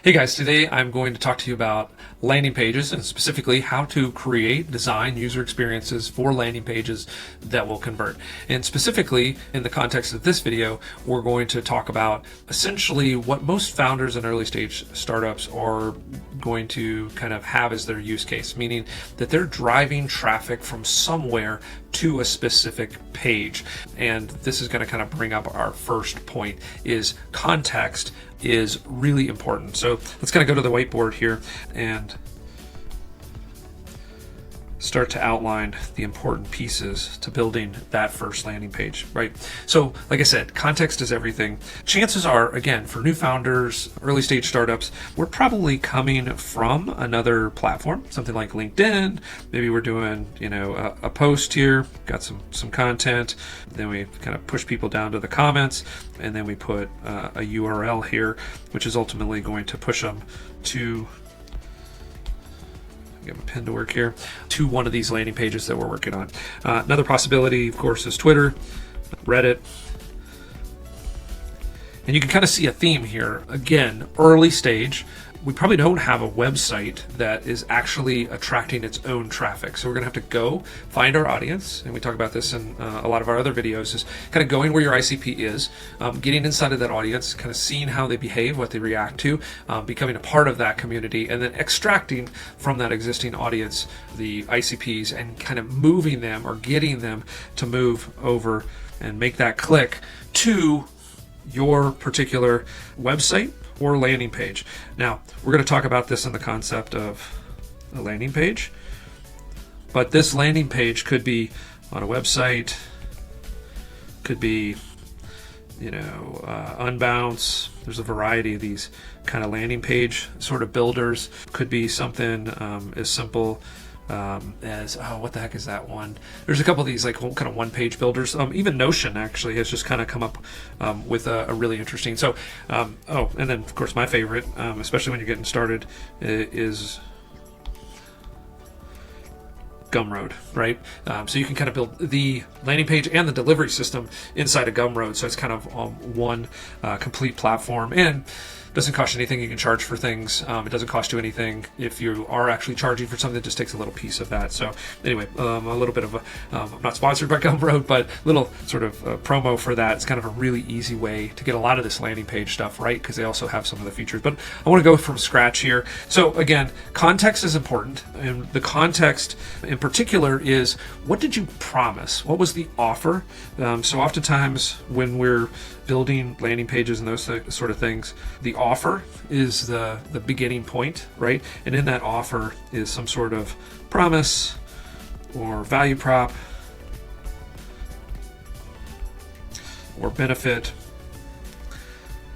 Hey guys, today I'm going to talk to you about landing pages and specifically how to create, design user experiences for landing pages that will convert. And specifically in the context of this video, we're going to talk about essentially what most founders and early stage startups are going to kind of have as their use case, meaning that they're driving traffic from somewhere to a specific page. And this is going to kind of bring up our first point, is context is really important. So let's kind of go to the whiteboard here and start to outline the important pieces to building that first landing page, right? So like I said, context is everything. Chances are, again, for new founders, early stage startups, we're probably coming from another platform, something like LinkedIn. Maybe we're doing, a post here, got some content, then we kind of push people down to the comments, and then we put a URL here, which is ultimately going to push them to give a pin to work here, to one of these landing pages that we're working on. Another possibility, of course, is Twitter, Reddit. And you can kind of see a theme here. Again, early stage. We probably don't have a website that is actually attracting its own traffic. So we're going to have to go find our audience. And we talk about this in a lot of our other videos, is kind of going where your ICP is, getting inside of that audience, kind of seeing how they behave, what they react to, becoming a part of that community, and then extracting from that existing audience the ICPs and kind of moving them or getting them to move over and make that click to your particular website or landing page. Now, we're going to talk about this in the concept of a landing page, but this landing page could be on a website, could be, Unbounce. There's a variety of these kind of landing page sort of builders. Could be something as simple as, what the heck is that one? There's a couple of these like kind of one-page builders. Even Notion actually has just kind of come up with a really interesting. So, and then of course my favorite, especially when you're getting started, is Gumroad, right? So you can kind of build the landing page and the delivery system inside of Gumroad. So it's kind of one complete platform, and doesn't cost you anything. You can charge for things. It doesn't cost you anything if you are actually charging for something. It just takes a little piece of that. So anyway, a little bit of a, I'm not sponsored by Gumroad, but little sort of promo for that. It's kind of a really easy way to get a lot of this landing page stuff right, because they also have some of the features. But I want to go from scratch here. So again, context is important, and the context in particular is, what did you promise? What was the offer? So oftentimes when we're building landing pages and those sort of things, the offer is the beginning point, right? And in that offer is some sort of promise or value prop or benefit.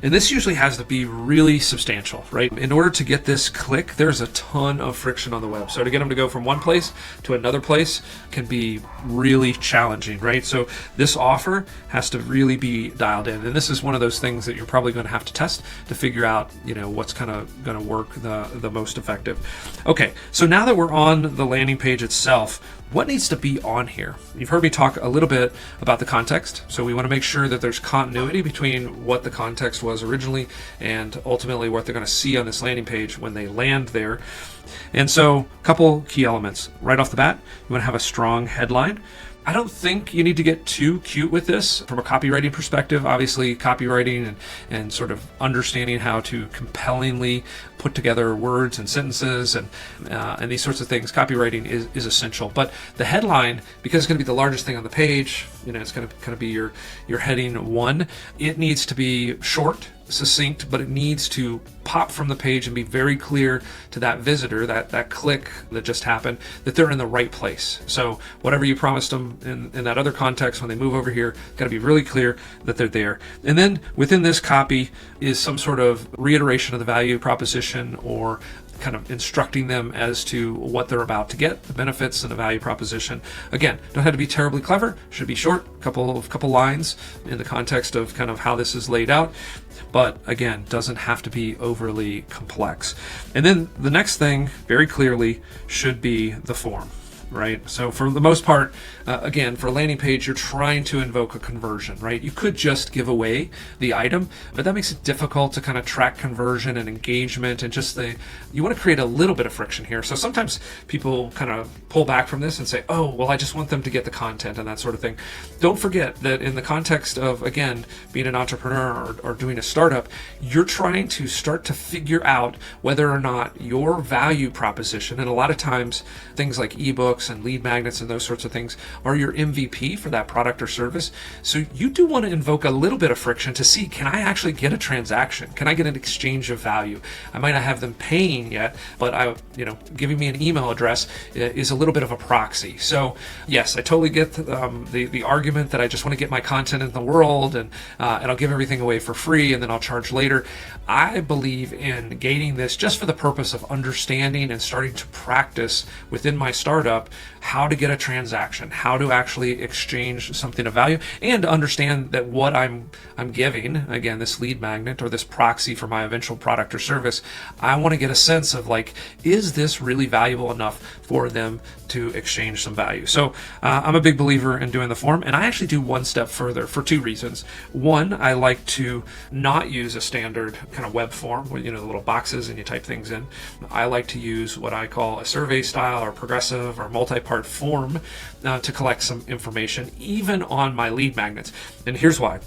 And this usually has to be really substantial, right? In order to get this click, there's a ton of friction on the web. So to get them to go from one place to another place can be really challenging, right? So this offer has to really be dialed in. And this is one of those things that you're probably going to have to test to figure out, what's kind of going to work the most effective. Okay, so now that we're on the landing page itself, what needs to be on here? You've heard me talk a little bit about the context. So we want to make sure that there's continuity between what the context was originally and ultimately what they're going to see on this landing page when they land there. And so a couple key elements. Right off the bat, you want to have a strong headline. I don't think you need to get too cute with this from a copywriting perspective. Obviously, copywriting and sort of understanding how to compellingly put together words and sentences and these sorts of things, copywriting is essential. But the headline, because it's going to be the largest thing on the page, it's going to kind of be your heading one. It needs to be short, succinct, but it needs to pop from the page and be very clear to that visitor, that click that just happened, that they're in the right place. So whatever you promised them in that other context, when they move over here, got to be really clear that they're there. And then within this copy is some sort of reiteration of the value proposition, or kind of instructing them as to what they're about to get, the benefits and the value proposition. Again, don't have to be terribly clever, should be short, couple lines in the context of kind of how this is laid out, but again, doesn't have to be overly complex. And then the next thing very clearly should be the form. right? So for the most part, again, for a landing page, you're trying to invoke a conversion, right? You could just give away the item, but that makes it difficult to kind of track conversion and engagement, and just you want to create a little bit of friction here. So sometimes people kind of pull back from this and say, oh, well, I just want them to get the content and that sort of thing. Don't forget that in the context of, again, being an entrepreneur or doing a startup, you're trying to start to figure out whether or not your value proposition, and a lot of times things like ebooks and lead magnets and those sorts of things are your MVP for that product or service. So you do want to invoke a little bit of friction to see, can I actually get a transaction? Can I get an exchange of value? I might not have them paying yet, but giving me an email address is a little bit of a proxy. So yes, I totally get the argument that I just want to get my content in the world and I'll give everything away for free and then I'll charge later. I believe in gating this just for the purpose of understanding and starting to practice within my startup how to get a transaction, how to actually exchange something of value, and to understand that what I'm giving, again, this lead magnet or this proxy for my eventual product or service, I want to get a sense of like, is this really valuable enough for them to exchange some value? So I'm a big believer in doing the form, and I actually do one step further for two reasons. One, I like to not use a standard kind of web form where, the little boxes and you type things in. I like to use what I call a survey style or progressive or multi-part form to collect some information, even on my lead magnets. And here's why.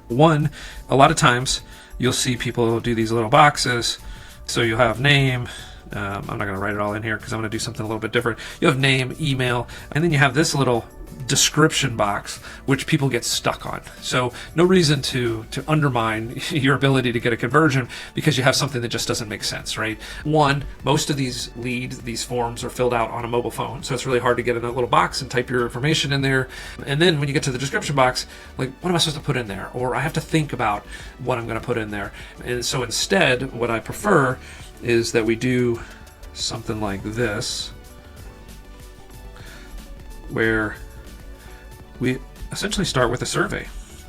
One, a lot of times you'll see people do these little boxes. So you'll have name. I'm not going to write it all in here because I'm going to do something a little bit different. You have name, email, and then you have this little description box, which people get stuck on. So no reason to undermine your ability to get a conversion because you have something that just doesn't make sense, right? One, most of these forms are filled out on a mobile phone. So it's really hard to get in a little box and type your information in there. And then when you get to the description box, like, what am I supposed to put in there? Or I have to think about what I'm going to put in there. And so instead, what I prefer is that we do something like this, where we essentially start with a survey,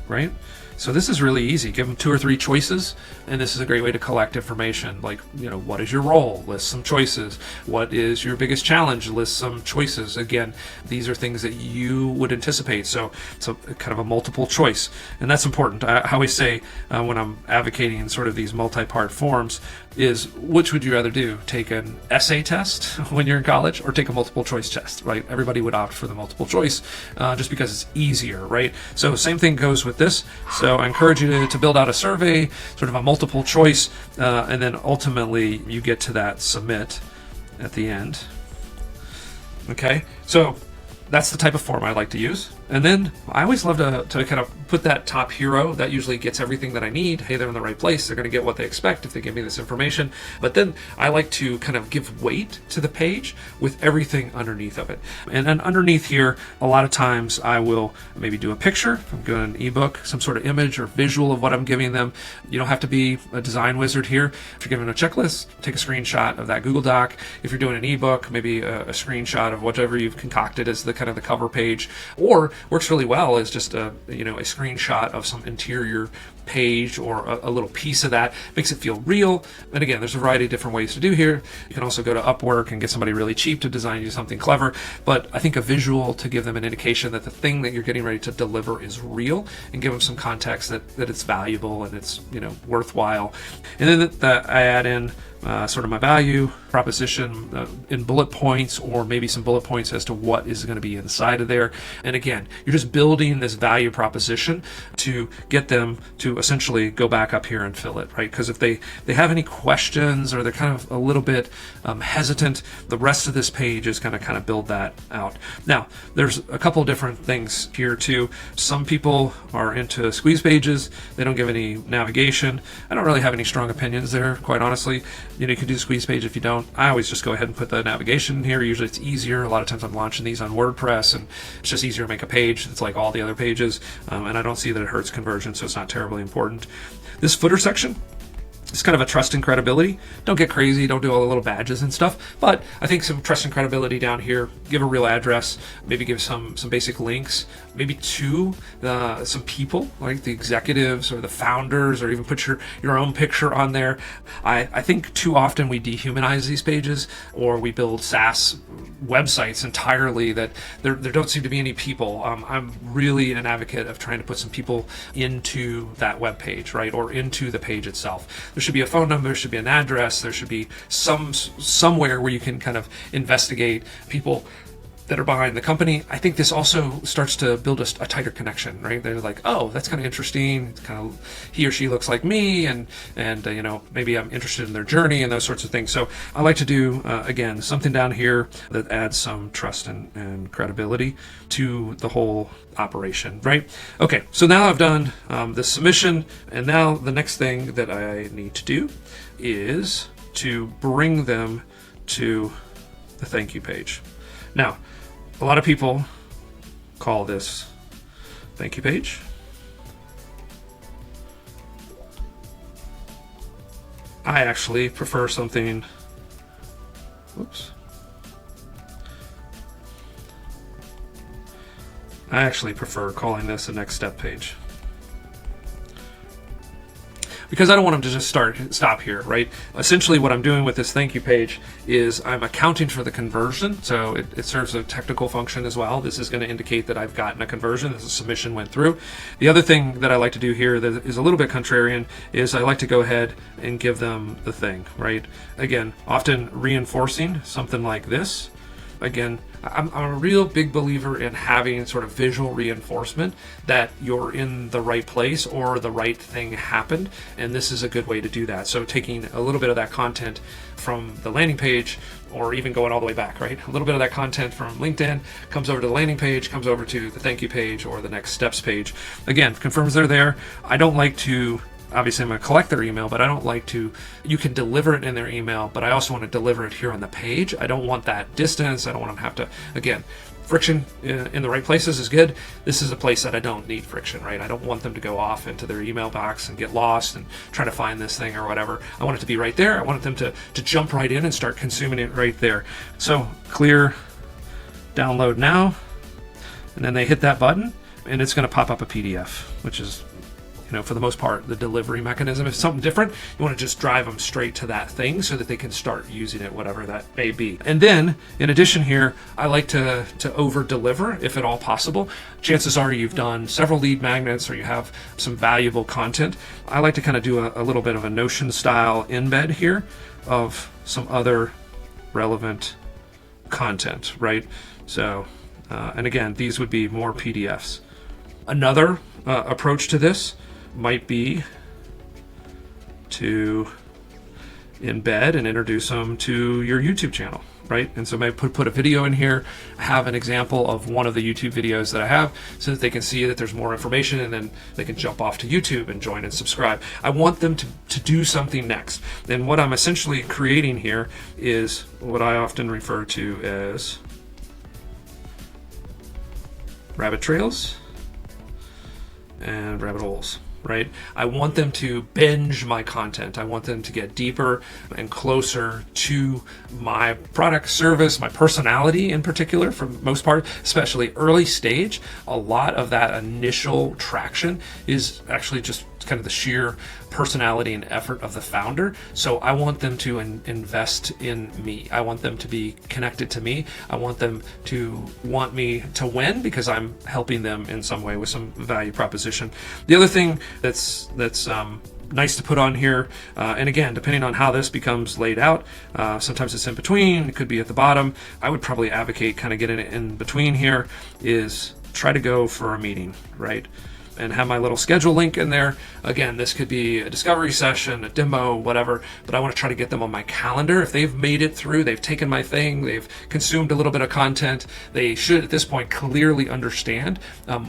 right? So this is really easy. Give them 2 or 3 choices, and this is a great way to collect information. Like, what is your role? List some choices. What is your biggest challenge? List some choices. Again, these are things that you would anticipate. So it's a kind of a multiple choice, and that's important. I always say when I'm advocating in sort of these multi-part forms is, which would you rather do? Take an essay test when you're in college or take a multiple choice test, right? Everybody would opt for the multiple choice just because it's easier, right? So same thing goes with this. So I encourage you to build out a survey, sort of a multiple choice, and then ultimately you get to that submit at the end. Okay, so that's the type of form I like to use. And then I always love to kind of put that top hero. That usually gets everything that I need. Hey, they're in the right place. They're going to get what they expect if they give me this information. But then I like to kind of give weight to the page with everything underneath of it. And then underneath here, a lot of times I will maybe do a picture. If I'm doing an ebook, some sort of image or visual of what I'm giving them. You don't have to be a design wizard here. If you're giving a checklist, take a screenshot of that Google Doc. If you're doing an ebook, maybe a screenshot of whatever you've concocted as the kind of the cover page. Or works really well as just a screenshot of some interior page or a little piece of that. Makes it feel real. And again, there's a variety of different ways to do here. You can also go to Upwork and get somebody really cheap to design you something clever. But I think a visual to give them an indication that the thing that you're getting ready to deliver is real, and give them some context that it's valuable and it's worthwhile. And then I add in sort of my value proposition in bullet points, or maybe some bullet points as to what is going to be inside of there. And again, you're just building this value proposition to get them to essentially go back up here and fill it, right? Because if they have any questions or they're kind of a little bit hesitant, the rest of this page is going to kind of build that out. Now, there's a couple of different things here too. Some people are into squeeze pages. They don't give any navigation. I don't really have any strong opinions there, quite honestly. You can do the squeeze page if you don't. I always just go ahead and put the navigation here. Usually it's easier. A lot of times I'm launching these on WordPress, and it's just easier to make a page that's like all the other pages. And I don't see that it hurts conversion, so it's not terribly important. This footer section, It's kind of a trust and credibility. Don't get crazy. Don't do all the little badges and stuff. But I think some trust and credibility down here. Give a real address. Maybe give some basic links. Maybe to some people, like the executives or the founders, or even put your own picture on there. I think too often we dehumanize these pages, or we build SaaS websites entirely that there don't seem to be any people. I'm really an advocate of trying to put some people into that web page, right, or into the page itself. There should be a phone number, there should be an address, there should be somewhere where you can kind of investigate people that are behind the company. I think this also starts to build a tighter connection, right? They're like, oh, that's kind of interesting. It's kind of, he or she looks like me, and maybe I'm interested in their journey and those sorts of things. So I like to do, again, something down here that adds some trust and credibility to the whole operation, right? Okay, so now I've done the submission, and now the next thing that I need to do is to bring them to the thank you page. Now, a lot of people call this thank you page. I actually prefer something, I actually prefer calling this a next step page. Because I don't want them to just stop here, right? Essentially what I'm doing with this thank you page is I'm accounting for the conversion. So it serves a technical function as well. This is going to indicate that I've gotten a conversion, that the submission went through. The other thing that I like to do here that is a little bit contrarian is I like to go ahead and give them the thing, right? Again, often reinforcing something like this. Again, I'm a real big believer in having sort of visual reinforcement that you're in the right place or the right thing happened, and this is a good way to do that. So taking a little bit of that content from the landing page, or even going all the way back, right? A little bit of that content from LinkedIn comes over to the landing page, comes over to the thank you page or the next steps page. Again, confirms they're there. I don't like to, obviously I'm going to collect their email, but I don't like to, you can deliver it in their email, but I also want to deliver it here on the page. I don't want that distance. I don't want them to have to, again, friction in the right places is good. This is a place that I don't need friction, right? I don't want them to go off into their email box and get lost and try to find this thing or whatever. I want it to be right there. I want them to jump right in and start consuming it right there. So clear, download now, and then they hit that button and it's going to pop up a PDF, which is, for the most part, the delivery mechanism. If it's something different, you want to just drive them straight to that thing so that they can start using it, whatever that may be. And then, in addition here, I like to over-deliver, if at all possible. Chances are you've done several lead magnets or you have some valuable content. I like to kind of do a little bit of a Notion-style embed here of some other relevant content, right? So, and again, these would be more PDFs. Another approach to this might be to embed and introduce them to your YouTube channel, right? And so maybe put a video in here, have an example of one of the YouTube videos that I have so that they can see that there's more information, and then they can jump off to YouTube and join and subscribe. I want them to do something next. And what I'm essentially creating here is what I often refer to as rabbit trails and rabbit holes, right? I want them to binge my content. I want them to get deeper and closer to my product, service, my personality in particular, for the most part, especially early stage. A lot of that initial traction is actually just kind of the sheer personality and effort of the founder. So I want them to invest in me. I want them to be connected to me. I want them to want me to win because I'm helping them in some way with some value proposition. The other thing that's nice to put on here, and again, depending on how this becomes laid out, sometimes it's in between, it could be at the bottom. I would probably advocate kind of getting it in between here, is try to go for a meeting, right? And have my little schedule link in there. Again, this could be a discovery session, a demo, whatever, but I want to try to get them on my calendar. If they've made it through, they've taken my thing, they've consumed a little bit of content, they should at this point clearly understand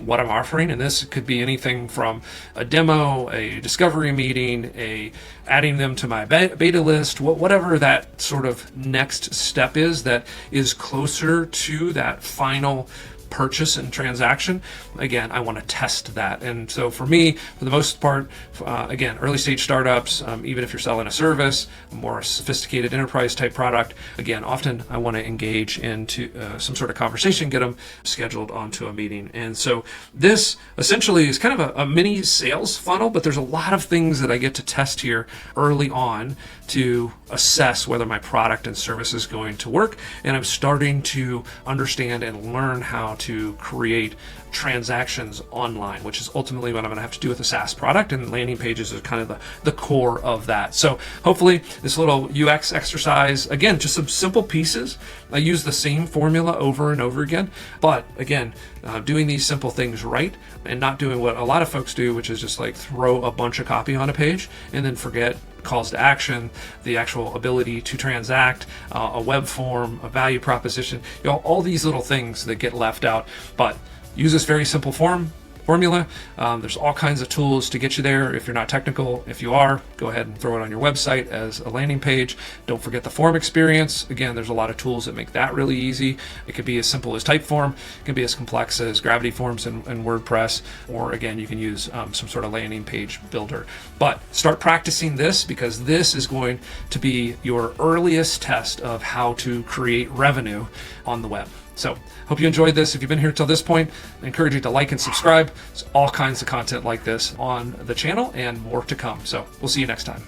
what I'm offering. And this could be anything from a demo, a discovery meeting, adding them to my beta list, whatever that sort of next step is that is closer to that final purchase and transaction, again, I want to test that. And so for me, for the most part, again, early stage startups, even if you're selling a service, a more sophisticated enterprise type product, again, often I want to engage into some sort of conversation, get them scheduled onto a meeting. And so this essentially is kind of a mini sales funnel, but there's a lot of things that I get to test here early on to assess whether my product and service is going to work. And I'm starting to understand and learn how to create transactions online, which is ultimately what I'm going to have to do with a SaaS product, and landing pages is kind of the core of that. So hopefully this little UX exercise, again, just some simple pieces. I use the same formula over and over again, but again, doing these simple things right and not doing what a lot of folks do, which is just like throw a bunch of copy on a page and then forget calls to action, the actual ability to transact, a web form, a value proposition, all these little things that get left out. But use this very simple formula. There's all kinds of tools to get you there if you're not technical. If you are, go ahead and throw it on your website as a landing page. Don't forget the form experience. Again, there's a lot of tools that make that really easy. It could be as simple as Typeform. It can be as complex as Gravity Forms and WordPress. Or again, you can use some sort of landing page builder. But start practicing this, because this is going to be your earliest test of how to create revenue on the web. So hope you enjoyed this. If you've been here till this point, I encourage you to like and subscribe. There's all kinds of content like this on the channel and more to come. So we'll see you next time.